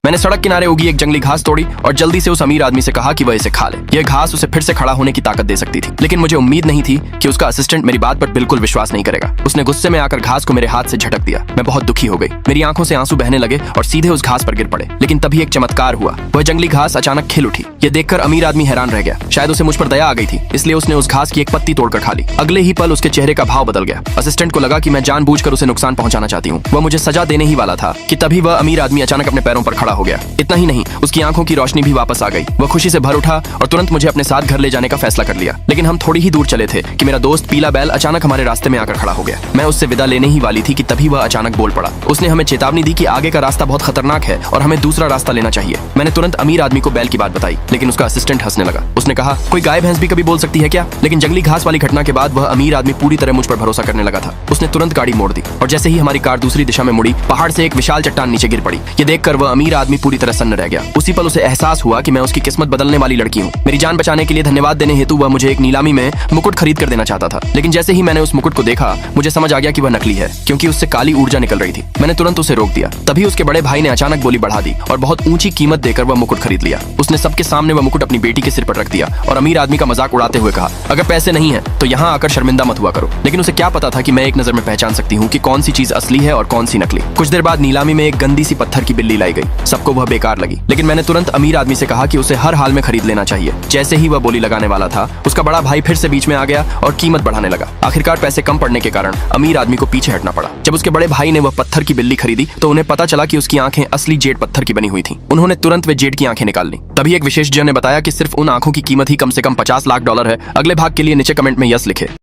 मैंने सड़क किनारे उगी एक जंगली घास तोड़ी और जल्दी से उस अमीर आदमी से कहा कि वह इसे खा ले। यह घास उसे फिर से खड़ा होने की ताकत दे सकती थी, लेकिन मुझे उम्मीद नहीं थी कि उसका असिस्टेंट मेरी बात पर बिल्कुल विश्वास नहीं करेगा। उसने गुस्से में आकर घास को मेरे हाथ से झटक दिया। मैं बहुत दुखी हो गई। मेरी आंखों से आंसू बहने लगे और सीधे उस घास पर गिर पड़े। लेकिन तभी एक चमत्कार हुआ। वह जंगली घास अचानक खिल उठी। यह देखकर अमीर आदमी हैरान रह गया। शायद उसे मुझ पर दया आ गई थी, इसलिए उसने उस घास की एक पत्ती तोड़कर खा ली। अगले ही पल उसके चेहरे का भाव बदल गया। असिस्टेंट को लगा कि मैं जानबूझकर उसे नुकसान पहुंचाना चाहती हूँ। वह मुझे सजा देने ही वाला था कि तभी वह अमीर आदमी अचानक अपने पैरों पर खड़ा हो गया। इतना ही नहीं, उसकी आंखों की रोशनी भी वापस आ गई। वह खुशी से भर उठा और तुरंत मुझे अपने साथ घर ले जाने का फैसला कर लिया। लेकिन हम थोड़ी ही दूर चले थे कि मेरा दोस्त पीला बैल अचानक हमारे रास्ते में आकर खड़ा हो गया। मैं उससे विदा लेने ही वाली थी कि तभी वह अचानक बोल पड़ा। उसने हमें चेतावनी दी कि आगे का रास्ता बहुत खतरनाक है और हमें दूसरा रास्ता लेना चाहिए। मैंने तुरंत अमीर आदमी को बैल की बात बताई, लेकिन उसका असिस्टेंट हंसने लगा। उसने कहा, कोई गाय भैंस भी कभी बोल सकती है क्या? लेकिन जंगली घास वाली घटना के बाद वह अमीर आदमी पूरी तरह मुझ पर भरोसा करने लगा था। उसने तुरंत गाड़ी मोड़ दी और जैसे ही हमारी कार दूसरी दिशा में मुड़ी, पहाड़ से एक विशाल चट्टान नीचे गिर पड़ी। ये देखकर वह अमीर आदमी पूरी तरह सन्न रह गया। उसी पल उसे एहसास हुआ कि मैं उसकी किस्मत बदलने वाली लड़की हूँ। मेरी जान बचाने के लिए धन्यवाद देने हेतु वह मुझे एक नीलामी में मुकुट खरीद कर देना चाहता था। लेकिन जैसे ही मैंने उस मुकुट को देखा, मुझे समझ आ गया कि वह नकली है, क्योंकि उससे काली ऊर्जा निकल रही थी। मैंने तुरंत उसे रोक दिया। तभी उसके बड़े भाई ने अचानक बोली बढ़ा दी और बहुत ऊंची कीमत देकर वह मुकुट खरीद लिया। उसने सबके सामने वह मुकुट अपनी बेटी के सिर पर रख दिया और अमीर आदमी का मजाक उड़ाते हुए कहा, अगर पैसे नहीं है तो यहाँ आकर शर्मिंदा मत हुआ करो। लेकिन उसे क्या पता था कि मैं एक नजर में पहचान सकती हूँ कि कौन सी चीज असली है और कौन सी नकली। कुछ देर बाद नीलामी में एक गंदी सी पत्थर की बिल्ली लाई गई। सबको वह बेकार लगी, लेकिन मैंने तुरंत अमीर आदमी से कहा कि उसे हर हाल में खरीद लेना चाहिए। जैसे ही वह बोली लगाने वाला था, उसका बड़ा भाई फिर से बीच में आ गया और कीमत बढ़ाने लगा। आखिरकार पैसे कम पड़ने के कारण अमीर आदमी को पीछे हटना पड़ा। जब उसके बड़े भाई ने वह पत्थर की बिल्ली खरीदी तो उन्हें पता चला कि उसकी आंखें असली जेड पत्थर की बनी हुई थी। उन्होंने तुरंत वे जेड की आंखें निकाल ली। तभी एक विशेषज्ञ ने बताया कि सिर्फ उन आंखों की कीमत ही कम से कम $50 लाख है। अगले भाग के लिए नीचे कमेंट में यस लिखे।